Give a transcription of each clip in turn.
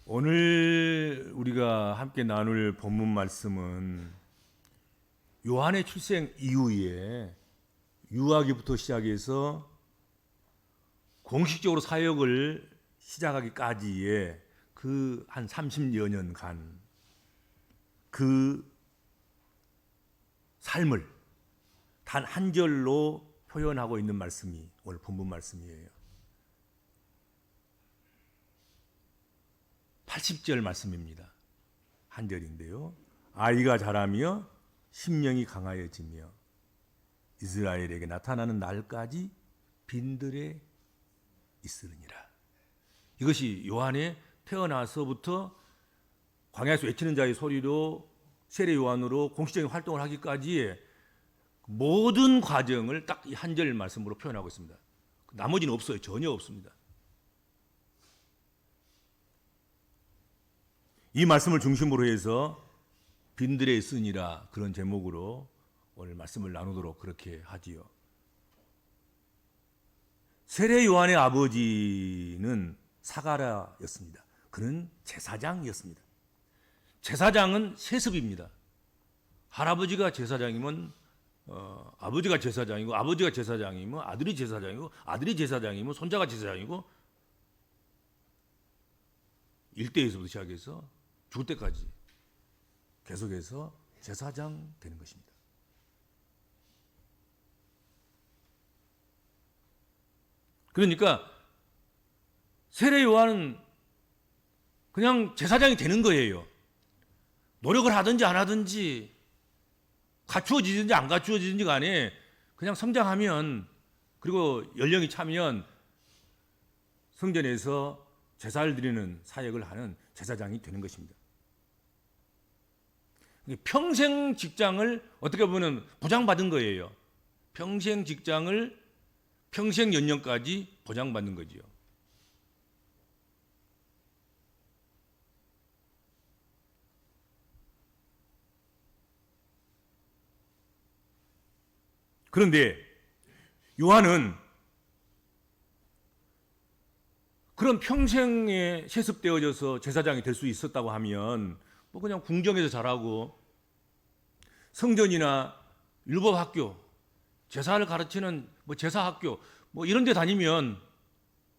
오늘 우리가 함께 나눌 본문 말씀은 요한의 출생 이후에 유아기부터 시작해서 공식적으로 사역을 시작하기까지의 그 한 30여 년간 그 삶을 단 한 절로 표현하고 있는 말씀이 오늘 본문 말씀이에요. 80절 말씀입니다. 한 절인데요. 아이가 자라며 심령이 강하여지며 이스라엘에게 나타나는 날까지 빈들에 있으리니라. 이것이 요한의 태어나서부터 광야에서 외치는 자의 소리로 세례 요한으로 공식적인 활동을 하기까지의 모든 과정을 딱 이 한 절 말씀으로 표현하고 있습니다. 나머지는 없어요. 전혀 없습니다. 이 말씀을 중심으로 해서 빈들에 있으니라 그런 제목으로 오늘 말씀을 나누도록 그렇게 하지요. 세례 요한의 아버지는 사가랴였습니다. 그는 제사장이었습니다. 제사장은 세습입니다. 할아버지가 제사장이면 아버지가 제사장이고 아버지가 제사장이면 아들이 제사장이고 아들이 제사장이면 손자가 제사장이고 일대에서부터 시작해서 죽을 때까지 계속해서 제사장 되는 것입니다. 그러니까 세례 요한은 그냥 제사장이 되는 거예요. 노력을 하든지 안 하든지 갖추어지든지 안 갖추어지든지 간에 그냥 성장하면 그리고 연령이 차면 성전에서 제사를 드리는 사역을 하는 제사장이 되는 것입니다. 평생 직장을 어떻게 보면 보장받은 거예요. 평생 직장을 평생 연령까지 보장받는 거지요. 그런데 요한은 그런 평생에 세습되어져서 제사장이 될 수 있었다고 하면 뭐 그냥 궁정에서 자라고 성전이나 율법학교, 제사를 가르치는 뭐 제사학교 뭐 이런 데 다니면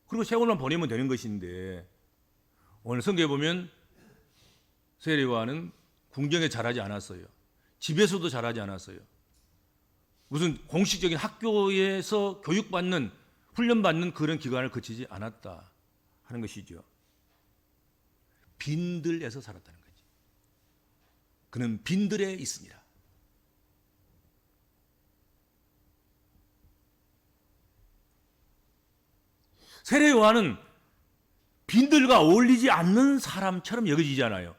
그리고 세월만 보내면 되는 것인데 오늘 성경에 보면 세례 요한은 궁정에 자라지 않았어요. 집에서도 자라지 않았어요. 무슨 공식적인 학교에서 교육받는 훈련받는 그런 기간을 거치지 않았다 하는 것이죠. 빈들에서 살았다는 거지. 그는 빈들에 있습니다. 세례 요한은 빈들과 어울리지 않는 사람처럼 여겨지잖아요.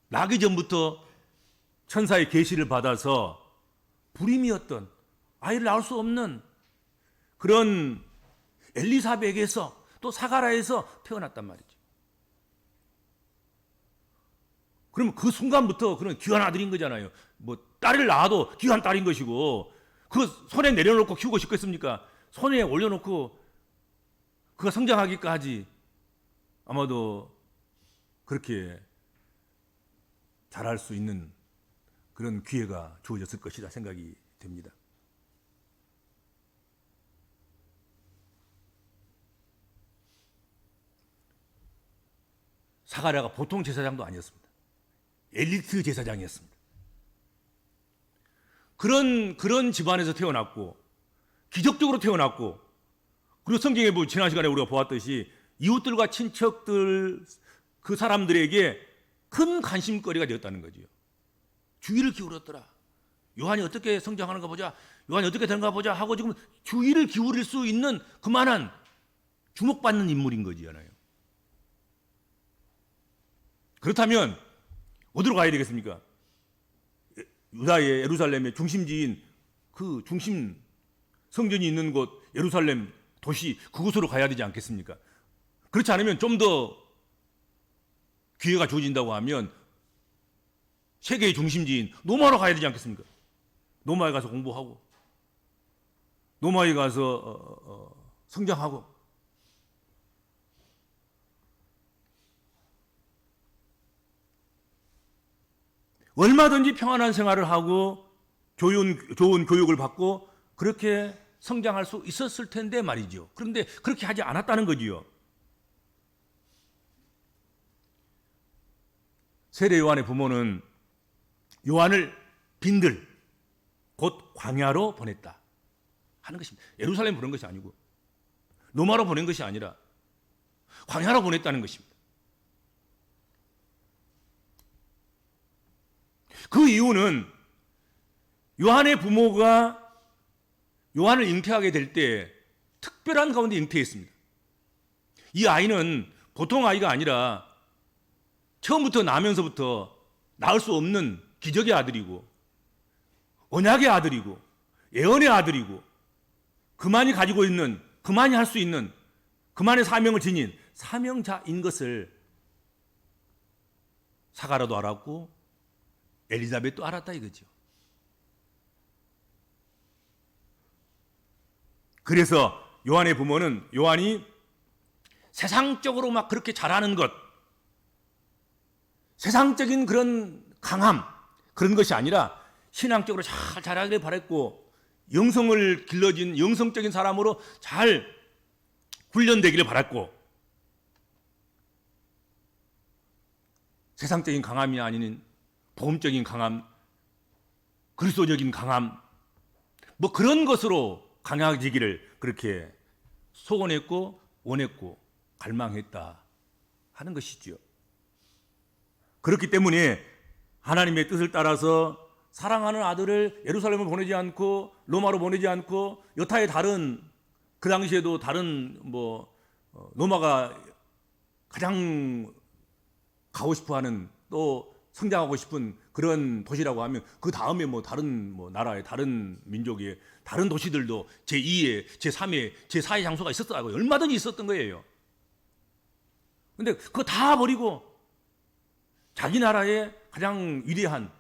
나기 전부터 천사의 계시를 받아서 불임이었던 아이를 낳을 수 없는 그런 엘리사벳에서 또 사가랴에서 태어났단 말이죠. 그러면 그 순간부터 그런 귀한 아들인 거잖아요. 뭐 딸을 낳아도 귀한 딸인 것이고 그 손에 내려놓고 키우고 싶겠습니까? 손에 올려놓고 그가 성장하기까지 아마도 그렇게 잘할 수 있는 그런 기회가 주어졌을 것이다 생각이 됩니다. 사가랴가 보통 제사장도 아니었습니다. 엘리트 제사장이었습니다. 그런 집안에서 태어났고 기적적으로 태어났고 그리고 성경에 지난 시간에 우리가 보았듯이 이웃들과 친척들 그 사람들에게 큰 관심거리가 되었다는 거죠. 주의를 기울였더라. 요한이 어떻게 성장하는가 보자. 요한이 어떻게 되는가 보자 하고 지금 주의를 기울일 수 있는 그만한 주목받는 인물인 거지요. 그렇다면 어디로 가야 되겠습니까? 유다의 예루살렘의 중심지인 그 중심 성전이 있는 곳 예루살렘 도시 그곳으로 가야 되지 않겠습니까? 그렇지 않으면 좀 더 기회가 주어진다고 하면 세계의 중심지인 로마로 가야 되지 않겠습니까? 로마에 가서 공부하고 로마에 가서 성장하고 얼마든지 평안한 생활을 하고 좋은 교육을 받고 그렇게 성장할 수 있었을 텐데 말이죠. 그런데 그렇게 하지 않았다는 거지요. 세례 요한의 부모는 요한을 빈들 곧 광야로 보냈다 하는 것입니다. 예루살렘 보낸 것이 아니고 로마로 보낸 것이 아니라 광야로 보냈다는 것입니다. 그 이유는 요한의 부모가 요한을 잉태하게 될 때 특별한 가운데 잉태했습니다. 이 아이는 보통 아이가 아니라 처음부터 나면서부터 낳을 수 없는 기적의 아들이고 언약의 아들이고 예언의 아들이고 그만이 가지고 있는, 그만이 할 수 있는 그만의 사명을 지닌 사명자인 것을 사가라도 알았고 엘리자벳도 알았다 이거죠. 그래서 요한의 부모는 요한이 세상적으로 막 그렇게 잘하는 것, 세상적인 그런 강함, 그런 것이 아니라 신앙적으로 잘 자라기를 바랬고 영성을 길러진 영성적인 사람으로 잘 훈련되기를 바랐고 세상적인 강함이 아닌 복음적인 강함, 그리스도적인 강함, 뭐 그런 것으로 강해지기를 그렇게 소원했고 원했고 갈망했다 하는 것이죠. 그렇기 때문에 하나님의 뜻을 따라서 사랑하는 아들을 예루살렘을 보내지 않고 로마로 보내지 않고 여타의 다른 그 당시에도 다른 로마가 가장 가고 싶어하는 또 성장하고 싶은 그런 도시라고 하면 그 다음에 다른 나라의 다른 민족의 다른 도시들도 제2의, 제3의, 제4의 장소가 있었다고 얼마든지 있었던 거예요. 근데 그거 다 버리고 자기 나라의 가장 위대한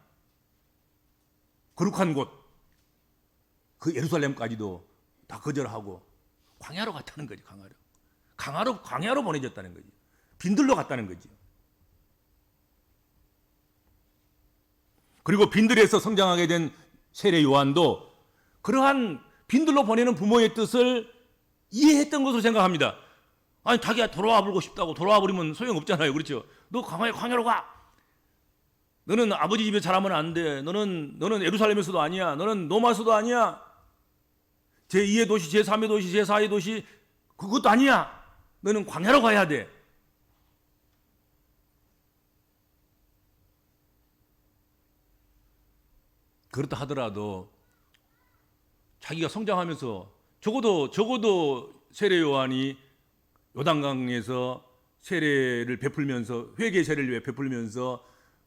거룩한 곳, 그 예루살렘까지도 다 거절하고 광야로 갔다는 거지. 광야로 보내졌다는 거지. 빈들로 갔다는 거지. 그리고 빈들에서 성장하게 된 세례 요한도 그러한 빈들로 보내는 부모의 뜻을 이해했던 것으로 생각합니다. 아니 자기가 돌아와 보고 싶다고 돌아와 버리면 소용없잖아요. 그렇죠? 너 광야로 가. 너는 아버지 집에 자라면 안 돼. 너는 예루살렘에서도 아니야. 너는 로마에서도 아니야. 제2의 도시, 제3의 도시, 제4의 도시 그것도 아니야. 너는 광야로 가야 돼. 그렇다 하더라도 자기가 성장하면서 적어도 세례 요한이 요단강에서 세례를 베풀면서 회개 세례를 베풀면서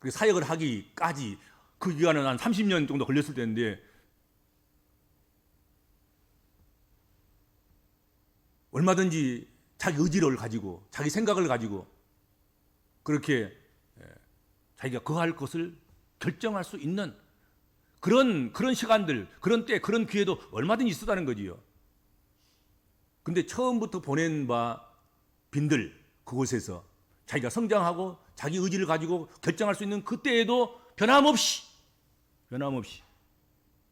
사역을 하기까지 그 기간은 한 30년 정도 걸렸을 텐데 얼마든지 자기 의지를 가지고 자기 생각을 가지고 그렇게 자기가 거할 것을 결정할 수 있는 그런 시간들, 그런 때, 그런 기회도 얼마든지 있었다는 거지요. 근데 처음부터 보낸 바 빈들 그곳에서 자기가 성장하고 자기 의지를 가지고 결정할 수 있는 그때에도 변함없이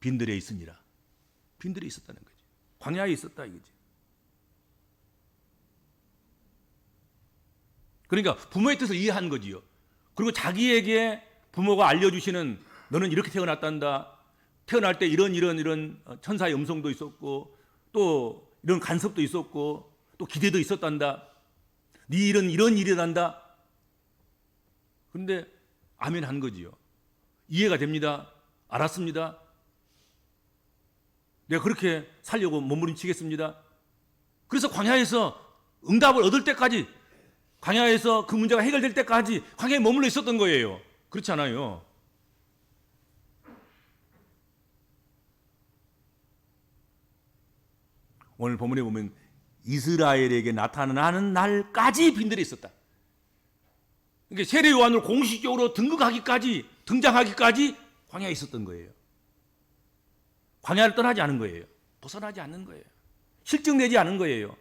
빈들에 있으니라. 빈들에 있었다는 거지. 광야에 있었다 이거지. 그러니까 부모의 뜻을 이해한 거지요. 그리고 자기에게 부모가 알려주시는 너는 이렇게 태어났단다. 태어날 때 이런 천사의 음성도 있었고 또 이런 간섭도 있었고 또 기대도 있었단다. 네 일은 이런 일이란다. 그런데 아멘 한 거지요. 이해가 됩니다. 알았습니다. 내가 그렇게 살려고 몸부림치겠습니다. 그래서 광야에서 응답을 얻을 때까지 광야에서 그 문제가 해결될 때까지 광야에 머물러 있었던 거예요. 그렇지 않아요? 오늘 본문에 보면 이스라엘에게 나타나는 날까지 빈들에 있었다. 그러니까 세례 요한을 공식적으로 등장하기까지 광야에 있었던 거예요. 광야를 떠나지 않은 거예요. 벗어나지 않는 거예요. 실증내지 않은 거예요.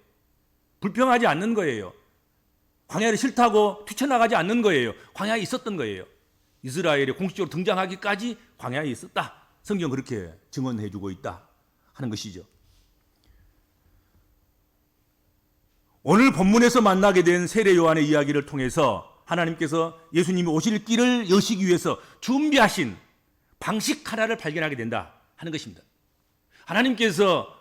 불평하지 않는 거예요. 광야를 싫다고 뛰쳐나가지 않는 거예요. 광야에 있었던 거예요. 이스라엘에 공식적으로 등장하기까지 광야에 있었다. 성경 그렇게 증언해 주고 있다 하는 것이죠. 오늘 본문에서 만나게 된 세례 요한의 이야기를 통해서 하나님께서 예수님이 오실 길을 여시기 위해서 준비하신 방식 하나를 발견하게 된다 하는 것입니다. 하나님께서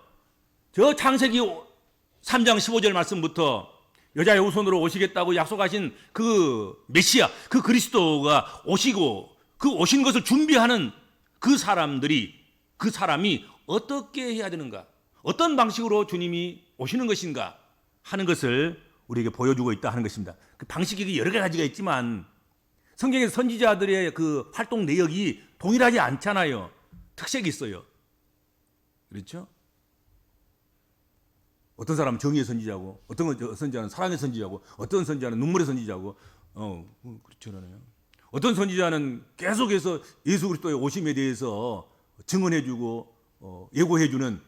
저 창세기 3장 15절 말씀부터 여자의 후손으로 오시겠다고 약속하신 그 메시아, 그 그리스도가 오시고 그 오신 것을 준비하는 그 사람이 어떻게 해야 되는가, 어떤 방식으로 주님이 오시는 것인가 하는 것을 우리에게 보여주고 있다 하는 것입니다. 그 방식이 여러 가지가 있지만 성경의 선지자들의 그 활동 내역이 동일하지 않잖아요. 특색이 있어요. 그렇죠? 어떤 사람은 정의의 선지자고, 어떤 선지자는 사랑의 선지자고, 어떤 선지자는 눈물의 선지자고, 그렇잖아요. 어떤 선지자는 계속해서 예수 그리스도의 오심에 대해서 증언해주고 예고해주는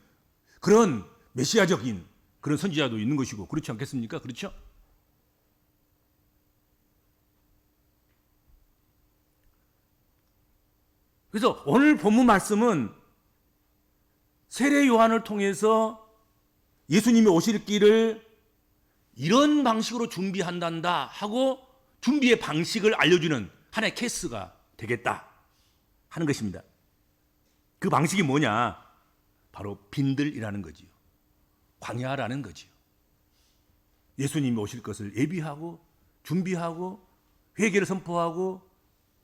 그런 메시아적인 그런 선지자도 있는 것이고, 그렇지 않겠습니까? 그렇죠? 그래서 오늘 본문 말씀은 세례 요한을 통해서 예수님이 오실 길을 이런 방식으로 준비한단다 하고 준비의 방식을 알려주는 하나의 케이스가 되겠다 하는 것입니다. 그 방식이 뭐냐? 바로 빈들이라는 거지요. 광야라는 거지요. 예수님이 오실 것을 예비하고 준비하고 회개를 선포하고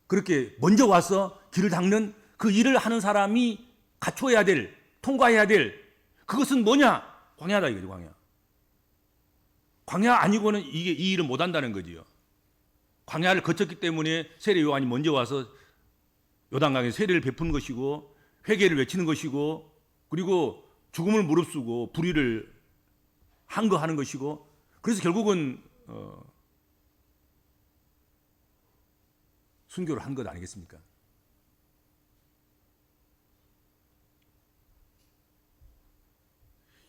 그렇게 먼저 와서 길을 닦는 그 일을 하는 사람이 갖춰야 될, 통과해야 될 그것은 뭐냐? 광야다 이거죠. 광야. 광야 아니고는 이 일을 못 한다는 거지요. 광야를 거쳤기 때문에 세례 요한이 먼저 와서 요단강에 세례를 베푸는 것이고 회개를 외치는 것이고 그리고 죽음을 무릅쓰고 불의를 항거하는 것이고 그래서 결국은 순교를 한 것 아니겠습니까?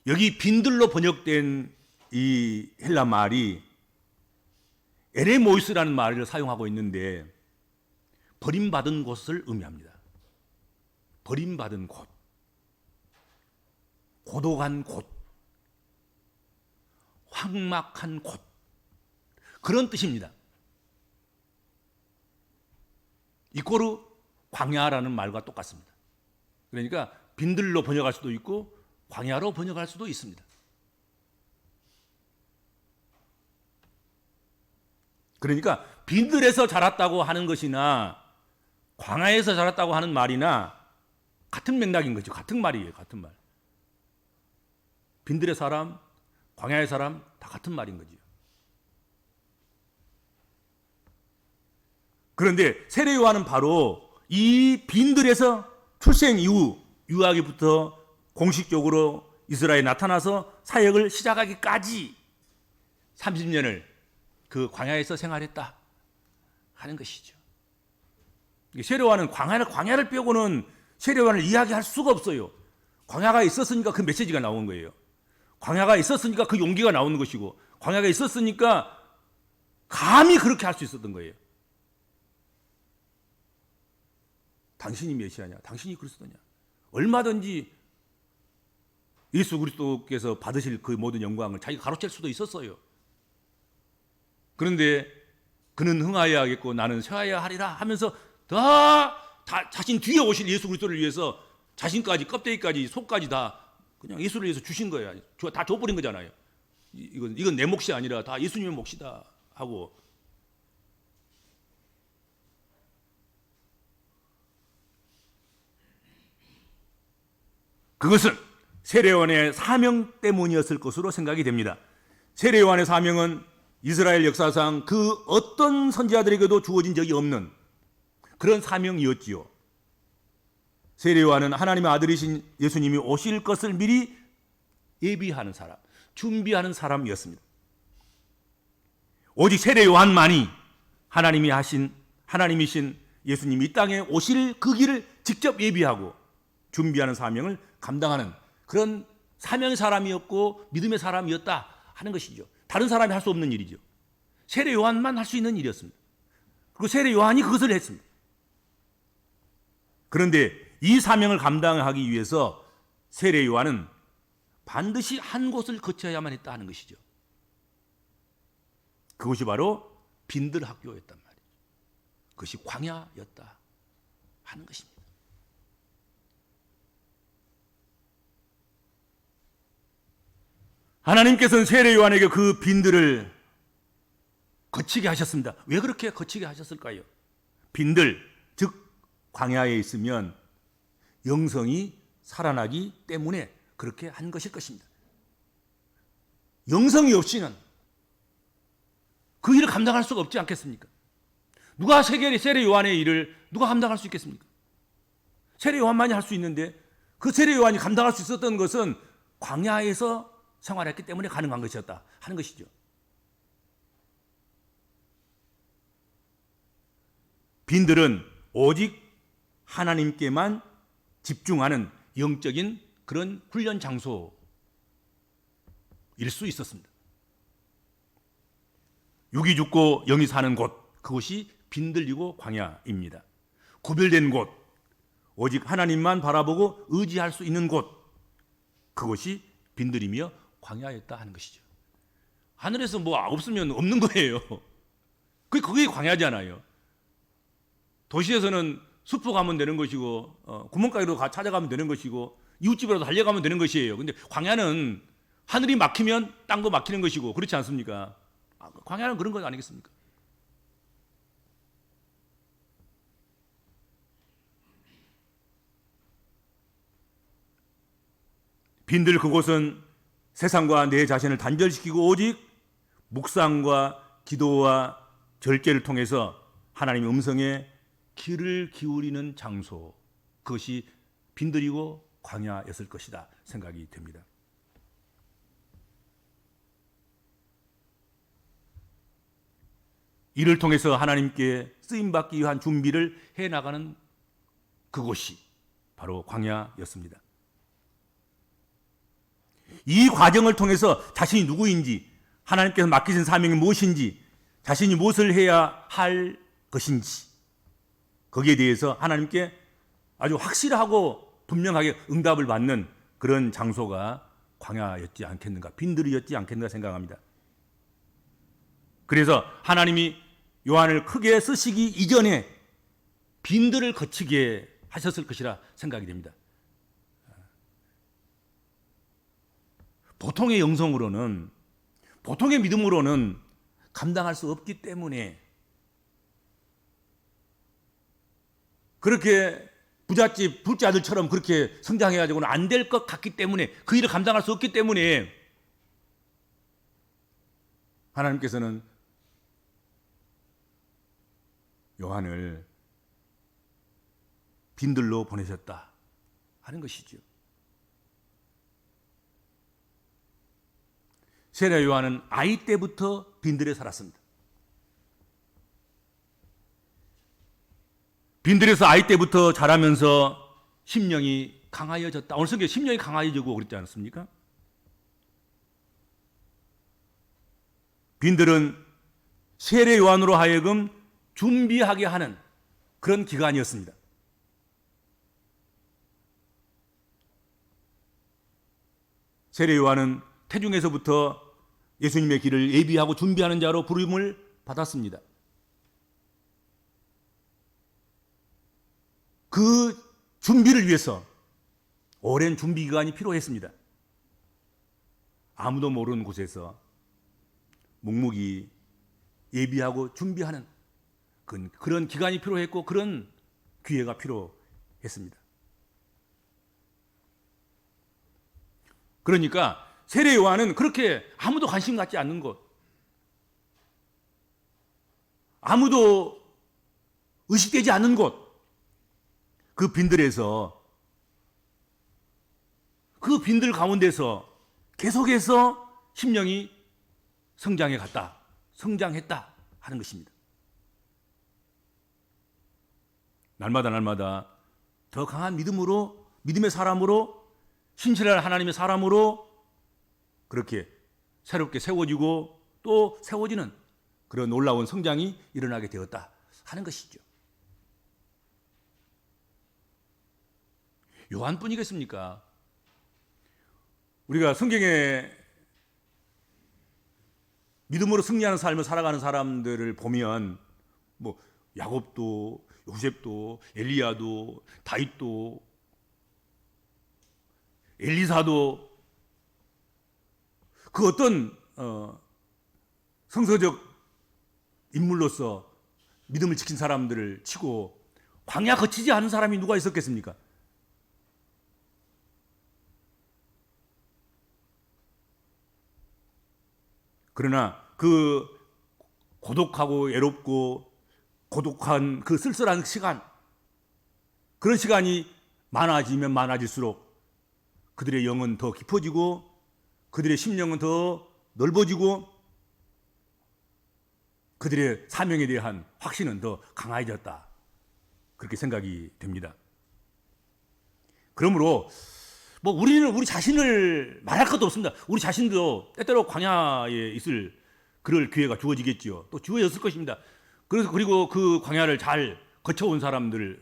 여기 빈들로 번역된 이 헬라 말이 에레모이스라는 말을 사용하고 있는데 버림받은 곳을 의미합니다. 버림받은 곳, 고독한 곳, 황막한 곳 그런 뜻입니다. 이꼬르 광야라는 말과 똑같습니다. 그러니까 빈들로 번역할 수도 있고 광야로 번역할 수도 있습니다. 그러니까 빈들에서 자랐다고 하는 것이나 광야에서 자랐다고 하는 말이나 같은 맥락인 거죠. 같은 말이에요. 같은 말. 빈들의 사람, 광야의 사람 다 같은 말인 거죠. 그런데 세례 요한은 바로 이 빈들에서 출생 이후 유아기부터 공식적으로 이스라엘에 나타나서 사역을 시작하기까지 30년을 그 광야에서 생활했다 하는 것이죠. 세례 요한은 광야를 빼고는 세례 요한을 이야기할 수가 없어요. 광야가 있었으니까 그 메시지가 나온 거예요. 광야가 있었으니까 그 용기가 나오는 것이고 광야가 있었으니까 감히 그렇게 할 수 있었던 거예요. 당신이 메시아냐? 당신이 그리스도냐? 얼마든지 예수 그리스도께서 받으실 그 모든 영광을 자기가 가로챌 수도 있었어요. 그런데 그는 흥하여야 하겠고 나는 쇠하여야 하리라 하면서 다 자신 뒤에 오실 예수 그리스도를 위해서 자신까지 껍데기까지 속까지 다 그냥 예수를 위해서 주신 거예요. 다 줘버린 거잖아요. 이건 내 몫이 아니라 다 예수님의 몫이다 하고 그것은 세례요한의 사명 때문이었을 것으로 생각이 됩니다. 세례요한의 사명은 이스라엘 역사상 그 어떤 선지자들에게도 주어진 적이 없는 그런 사명이었지요. 세례요한은 하나님의 아들이신 예수님이 오실 것을 미리 예비하는 사람, 준비하는 사람이었습니다. 오직 세례요한만이 하나님이신 예수님이 이 땅에 오실 그 길을 직접 예비하고 준비하는 사명을 감당하는 그런 사명의 사람이었고 믿음의 사람이었다 하는 것이죠. 다른 사람이 할 수 없는 일이죠. 세례 요한만 할 수 있는 일이었습니다. 그리고 세례 요한이 그것을 했습니다. 그런데 이 사명을 감당하기 위해서 세례 요한은 반드시 한 곳을 거쳐야만 했다 하는 것이죠. 그것이 바로 빈들 학교였단 말이죠. 그것이 광야였다 하는 것입니다. 하나님께서는 세례 요한에게 그 빈들을 거치게 하셨습니다. 왜 그렇게 거치게 하셨을까요? 빈들, 즉 광야에 있으면 영성이 살아나기 때문에 그렇게 한 것일 것입니다. 영성이 없이는 그 일을 감당할 수가 없지 않겠습니까? 누가 세례 요한의 일을 누가 감당할 수 있겠습니까? 세례 요한만이 할 수 있는데 그 세례 요한이 감당할 수 있었던 것은 광야에서 생활했기 때문에 가능한 것이었다 하는 것이죠. 빈들은 오직 하나님께만 집중하는 영적인 그런 훈련 장소일 수 있었습니다. 육이 죽고 영이 사는 곳, 그것이 빈들이고 광야입니다. 구별된 곳, 오직 하나님만 바라보고 의지할 수 있는 곳, 그것이 빈들이며 광야였다 하는 것이죠. 하늘에서 뭐 없으면 없는 거예요. 그게 광야잖아요. 도시에서는 숲으로 가면 되는 것이고 구멍가게로 찾아가면 되는 것이고 이웃집으로 달려가면 되는 것이에요. 근데 광야는 하늘이 막히면 땅도 막히는 것이고 그렇지 않습니까? 광야는 그런 것 아니겠습니까? 빈들 그곳은 세상과 내 자신을 단절시키고 오직 묵상과 기도와 절개를 통해서 하나님의 음성에 귀를 기울이는 장소, 그것이 빈들이고 광야였을 것이다 생각이 됩니다. 이를 통해서 하나님께 쓰임받기 위한 준비를 해나가는 그곳이 바로 광야였습니다. 이 과정을 통해서 자신이 누구인지, 하나님께서 맡기신 사명이 무엇인지, 자신이 무엇을 해야 할 것인지, 거기에 대해서 하나님께 아주 확실하고 분명하게 응답을 받는 그런 장소가 광야였지 않겠는가, 빈들이었지 않겠는가 생각합니다. 그래서 하나님이 요한을 크게 쓰시기 이전에 빈들을 거치게 하셨을 것이라 생각이 됩니다. 보통의 영성으로는, 보통의 믿음으로는 감당할 수 없기 때문에 그렇게 부잣집 불자들처럼 그렇게 성장해가지고는 안 될 것 같기 때문에, 그 일을 감당할 수 없기 때문에 하나님께서는 요한을 빈들로 보내셨다 하는 것이죠. 세례 요한은 아이 때부터 빈들에 살았습니다. 빈들에서 아이 때부터 자라면서 심령이 강하여졌다. 오늘 성경에 심령이 강하여지고 그랬지 않습니까? 빈들은 세례 요한으로 하여금 준비하게 하는 그런 기간이었습니다. 세례 요한은 태중에서부터 예수님의 길을 예비하고 준비하는 자로 부름을 받았습니다. 그 준비를 위해서 오랜 준비 기간이 필요했습니다. 아무도 모르는 곳에서 묵묵히 예비하고 준비하는 그런 기간이 필요했고 그런 기회가 필요했습니다. 그러니까 세례 요한은 그렇게 아무도 관심 갖지 않는 곳, 아무도 의식되지 않는 곳, 그 빈들에서, 그 빈들 가운데서 계속해서 심령이 성장해 갔다, 성장했다 하는 것입니다. 날마다 더 강한 믿음으로, 믿음의 사람으로, 신실한 하나님의 사람으로 그렇게 새롭게 세워지고 또 세워지는 그런 놀라운 성장이 일어나게 되었다 하는 것이죠. 요한뿐이겠습니까? 우리가 성경에 믿음으로 승리하는 삶을 살아가는 사람들을 보면 뭐 야곱도 요셉도 엘리야도 다윗도 엘리사도 그 어떤 성서적 인물로서 믿음을 지킨 사람들을 치고 광야 거치지 않은 사람이 누가 있었겠습니까? 그러나 그 고독하고 외롭고 고독한 그 쓸쓸한 시간, 그런 시간이 많아지면 많아질수록 그들의 영은 더 깊어지고 그들의 심령은 더 넓어지고 그들의 사명에 대한 확신은 더 강해졌다. 그렇게 생각이 됩니다. 그러므로 뭐 우리는 우리 자신을 말할 것도 없습니다. 우리 자신도 때때로 광야에 있을 그럴 기회가 주어지겠지요. 또 주어졌을 것입니다. 그래서 그리고 그 광야를 잘 거쳐온 사람들이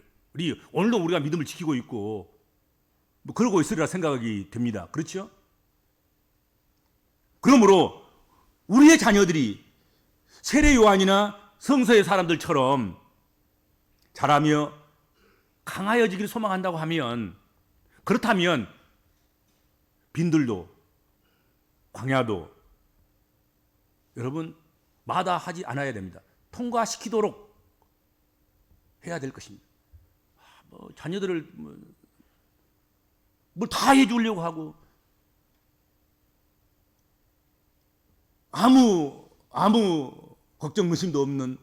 오늘도 우리가 믿음을 지키고 있고 뭐 그러고 있으리라 생각이 됩니다. 그렇죠? 그러므로 우리의 자녀들이 세례 요한이나 성서의 사람들처럼 자라며 강하여지기를 소망한다고 하면, 그렇다면 빈들도 광야도 여러분 마다하지 않아야 됩니다. 통과시키도록 해야 될 것입니다. 뭐 자녀들을 뭘 다 해주려고 하고 아무 걱정 의심도 없는,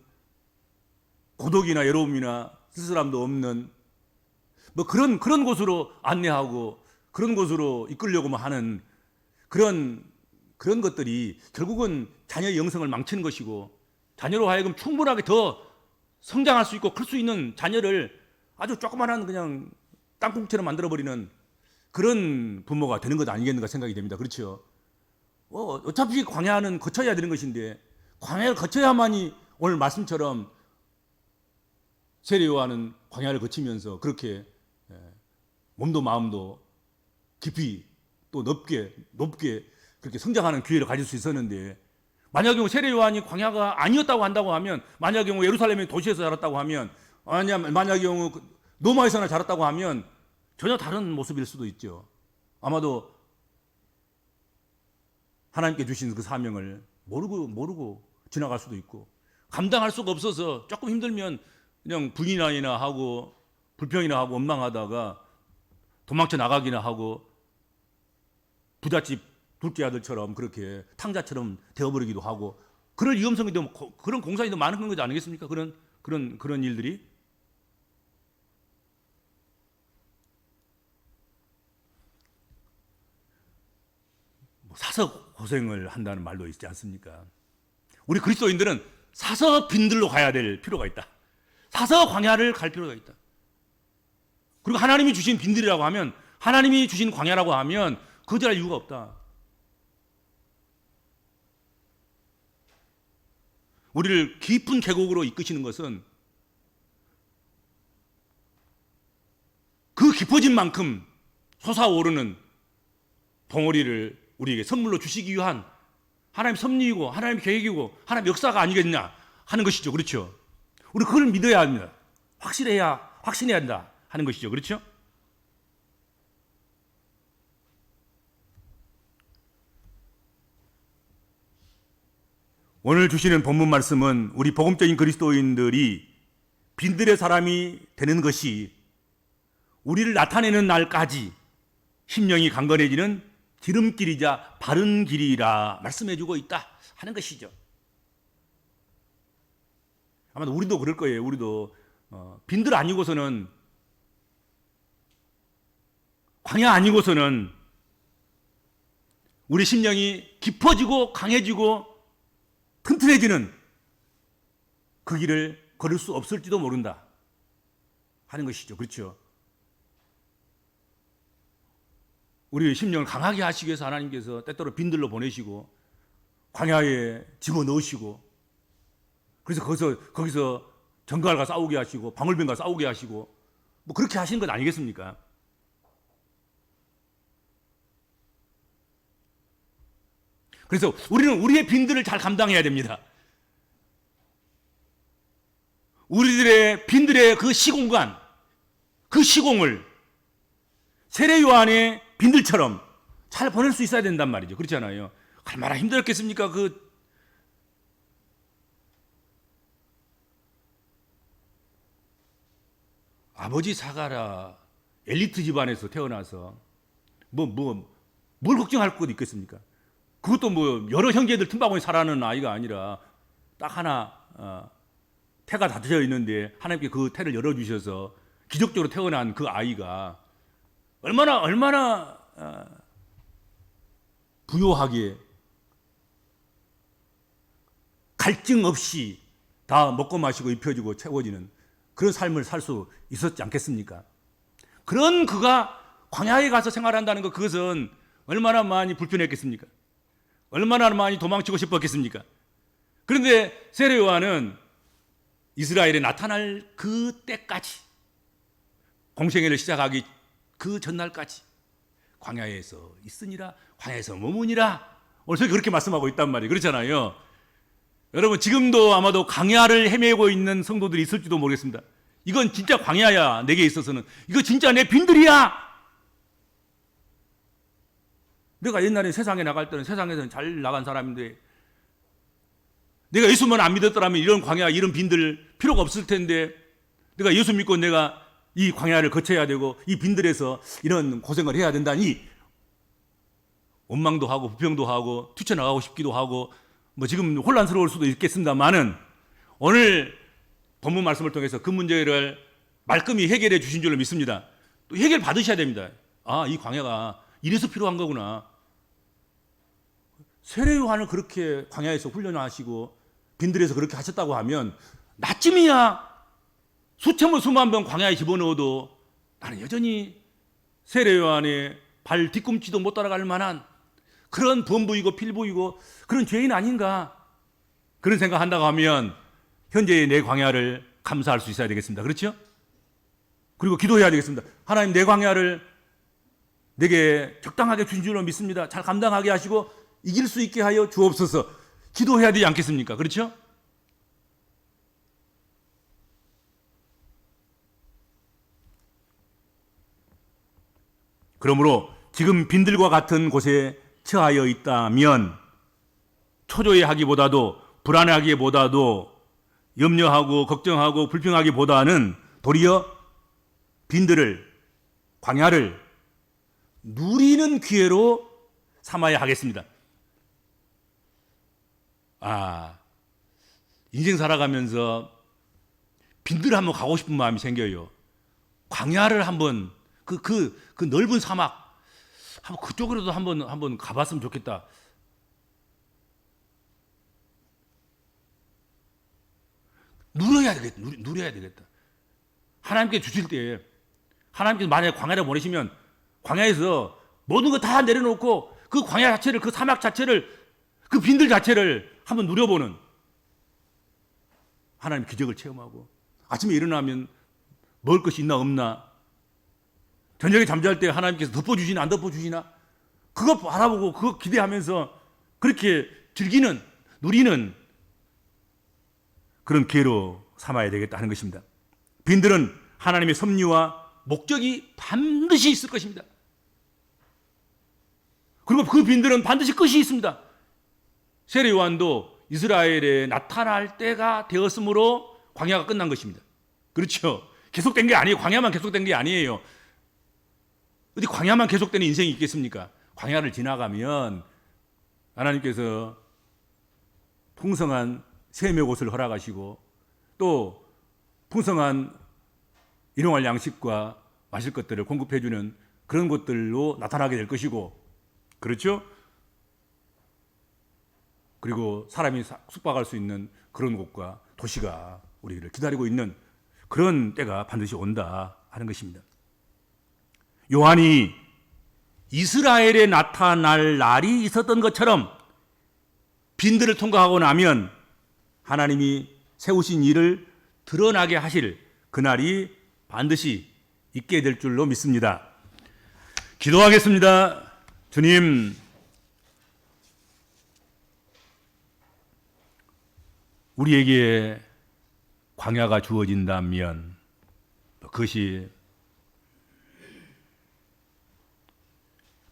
고독이나 외로움이나 쓸쓸함도 없는 뭐 그런 곳으로 안내하고 그런 곳으로 이끌려고만 하는 그런 것들이 결국은 자녀의 영성을 망치는 것이고, 자녀로 하여금 충분하게 더 성장할 수 있고 클 수 있는 자녀를 아주 조그만한 그냥 땅콩처럼 만들어버리는 그런 부모가 되는 것 아니겠는가 생각이 됩니다. 그렇죠? 어차피 광야는 거쳐야 되는 것인데 광야를 거쳐야만이 오늘 말씀처럼 세례 요한은 광야를 거치면서 그렇게 몸도 마음도 깊이 또 높게 그렇게 성장하는 기회를 가질 수 있었는데, 만약에 세례 요한이 광야가 아니었다고 한다고 하면, 만약에 예루살렘의 도시에서 자랐다고 하면, 만약에 노마에서나 자랐다고 하면 전혀 다른 모습일 수도 있죠. 아마도 하나님께 주신 그 사명을 모르고 지나갈 수도 있고, 감당할 수가 없어서 조금 힘들면 그냥 부인이나 하고 불평이나 하고 원망하다가 도망쳐 나가기나 하고 부잣집 둘째 아들처럼 그렇게 탕자처럼 되어버리기도 하고, 그럴 위험성이 그런 공산이 더 많은 것 아니겠습니까? 그런 일들이. 사서 고생을 한다는 말도 있지 않습니까? 우리 그리스도인들은 사서 빈들로 가야 될 필요가 있다. 사서 광야를 갈 필요가 있다. 그리고 하나님이 주신 빈들이라고 하면, 하나님이 주신 광야라고 하면 거절할 이유가 없다. 우리를 깊은 계곡으로 이끄시는 것은 그 깊어진 만큼 솟아오르는 덩어리를 우리에게 선물로 주시기 위한 하나님 섭리이고 하나님 계획이고 하나님 역사가 아니겠냐 하는 것이죠. 그렇죠? 우리 그걸 믿어야 합니다. 확신해야 한다 하는 것이죠. 그렇죠? 오늘 주시는 본문 말씀은 우리 복음적인 그리스도인들이 빈들의 사람이 되는 것이 우리를 나타내는 날까지 심령이 강건해지는 지름길이자 바른 길이라 말씀해주고 있다 하는 것이죠. 아마 우리도 그럴 거예요. 우리도 빈들 아니고서는, 광야 아니고서는 우리 심령이 깊어지고 강해지고 튼튼해지는 그 길을 걸을 수 없을지도 모른다 하는 것이죠. 그렇죠? 우리 심령을 강하게 하시기 위해서 하나님께서 때때로 빈들로 보내시고 광야에 집어넣으시고, 그래서 거기서 정갈과 싸우게 하시고 방울뱀과 싸우게 하시고 뭐 그렇게 하시는 것 아니겠습니까? 그래서 우리는 우리의 빈들을 잘 감당해야 됩니다. 우리들의 빈들의 그 시공간, 그 시공을 세례 요한의 빈들처럼 잘 보낼 수 있어야 된단 말이죠. 그렇잖아요. 얼마나 힘들었겠습니까? 그 아버지 사가라 엘리트 집안에서 태어나서 뭘 걱정할 것 있겠습니까? 그것도 뭐 여러 형제들 틈바구니 살아는 아이가 아니라 딱 하나 태가 닫혀 있는데 하나님께 그 태를 열어주셔서 기적적으로 태어난 그 아이가 얼마나 부요하게 갈증 없이 다 먹고 마시고 입혀지고 채워지는 그런 삶을 살 수 있었지 않겠습니까? 그런 그가 광야에 가서 생활한다는 것, 그것은 얼마나 많이 불편했겠습니까? 얼마나 많이 도망치고 싶었겠습니까? 그런데 세례 요한은 이스라엘에 나타날 그 때까지, 공생애를 시작하기 그 전날까지 광야에서 있으니라, 광야에서 머무니라. 오늘 그렇게 말씀하고 있단 말이에요. 그렇잖아요. 여러분, 지금도 아마도 광야를 헤매고 있는 성도들이 있을지도 모르겠습니다. 이건 진짜 광야야. 내게 있어서는 이거 진짜 내 빈들이야. 내가 옛날에 세상에 나갈 때는 세상에서는 잘 나간 사람인데, 내가 예수만 안 믿었더라면 이런 광야, 이런 빈들 필요가 없을 텐데, 내가 예수 믿고 내가 이 광야를 거쳐야 되고 이 빈들에서 이런 고생을 해야 된다니 원망도 하고 불평도 하고 뛰쳐나가고 싶기도 하고 뭐 지금 혼란스러울 수도 있겠습니다만은, 오늘 본문 말씀을 통해서 그 문제를 말끔히 해결해 주신 줄로 믿습니다. 또 해결 받으셔야 됩니다. 아, 이 광야가 이래서 필요한 거구나. 세례 요한을 그렇게 광야에서 훈련하시고 빈들에서 그렇게 하셨다고 하면 나쯤이야 수천 번 수만 번 광야에 집어넣어도 나는 여전히 세례 요한의 발 뒤꿈치도 못 따라갈 만한 그런 범부이고 필부이고 그런 죄인 아닌가, 그런 생각한다고 하면 현재의 내 광야를 감사할 수 있어야 되겠습니다. 그렇죠? 그리고 기도해야 되겠습니다. 하나님, 내 광야를 내게 적당하게 주신 줄로 믿습니다. 잘 감당하게 하시고 이길 수 있게 하여 주옵소서. 기도해야 되지 않겠습니까? 그렇죠? 그러므로 지금 빈들과 같은 곳에 처하여 있다면 초조해하기보다도, 불안해하기보다도, 염려하고 걱정하고 불평하기보다는 도리어 빈들을, 광야를 누리는 기회로 삼아야 하겠습니다. 인생 살아가면서 빈들 한번 가고 싶은 마음이 생겨요. 광야를 한번, 그 넓은 사막, 한번 그쪽으로도 한번 가봤으면 좋겠다. 누려야 되겠다. 하나님께 주실 때, 하나님께서 만약에 광야를 보내시면 광야에서 모든 거 다 내려놓고 그 광야 자체를, 그 사막 자체를, 그 빈들 자체를 한번 누려보는, 하나님 기적을 체험하고, 아침에 일어나면 먹을 것이 있나 없나, 저녁에 잠잘 때 하나님께서 덮어주시나 안 덮어주시나, 그거 바라보고 그거 기대하면서 그렇게 즐기는, 누리는 그런 기회로 삼아야 되겠다 하는 것입니다. 빈들은 하나님의 섭리와 목적이 반드시 있을 것입니다. 그리고 그 빈들은 반드시 끝이 있습니다. 세례 요한도 이스라엘에 나타날 때가 되었으므로 광야가 끝난 것입니다. 그렇죠? 계속된 게 아니에요. 광야만 계속된 게 아니에요. 어디 광야만 계속되는 인생이 있겠습니까? 광야를 지나가면 하나님께서 풍성한 샘의 곳을 허락하시고 또 풍성한 일용할 양식과 마실 것들을 공급해주는 그런 것들로 나타나게 될 것이고, 그렇죠? 그리고 사람이 숙박할 수 있는 그런 곳과 도시가 우리를 기다리고 있는 그런 때가 반드시 온다 하는 것입니다. 요한이 이스라엘에 나타날 날이 있었던 것처럼 빈들을 통과하고 나면 하나님이 세우신 일을 드러나게 하실 그날이 반드시 있게 될 줄로 믿습니다. 기도하겠습니다. 주님, 우리에게 광야가 주어진다면 그것이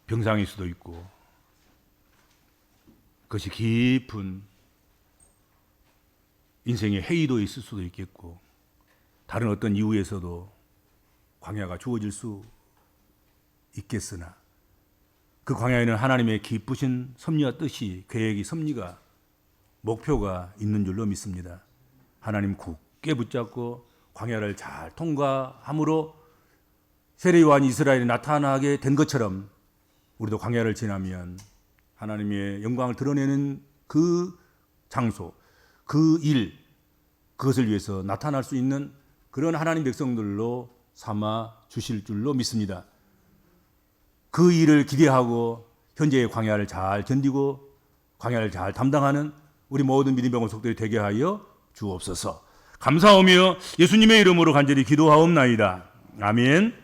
병상일 수도 있고 그것이 깊은 인생의 회의도 있을 수도 있겠고 다른 어떤 이유에서도 광야가 주어질 수 있겠으나 그 광야에는 하나님의 기쁘신 섭리와 뜻이, 계획이, 섭리가, 목표가 있는 줄로 믿습니다. 하나님 굳게 붙잡고 광야를 잘 통과함으로 세례요한 이스라엘에 나타나게 된 것처럼 우리도 광야를 지나면 하나님의 영광을 드러내는 그 장소, 그 일, 그것을 위해서 나타날 수 있는 그런 하나님 백성들로 삼아 주실 줄로 믿습니다. 그 일을 기대하고 현재의 광야를 잘 견디고 광야를 잘 담당하는 우리 모든 믿음의 권속들이 되게 하여 주옵소서. 감사하며 예수님의 이름으로 간절히 기도하옵나이다. 아멘.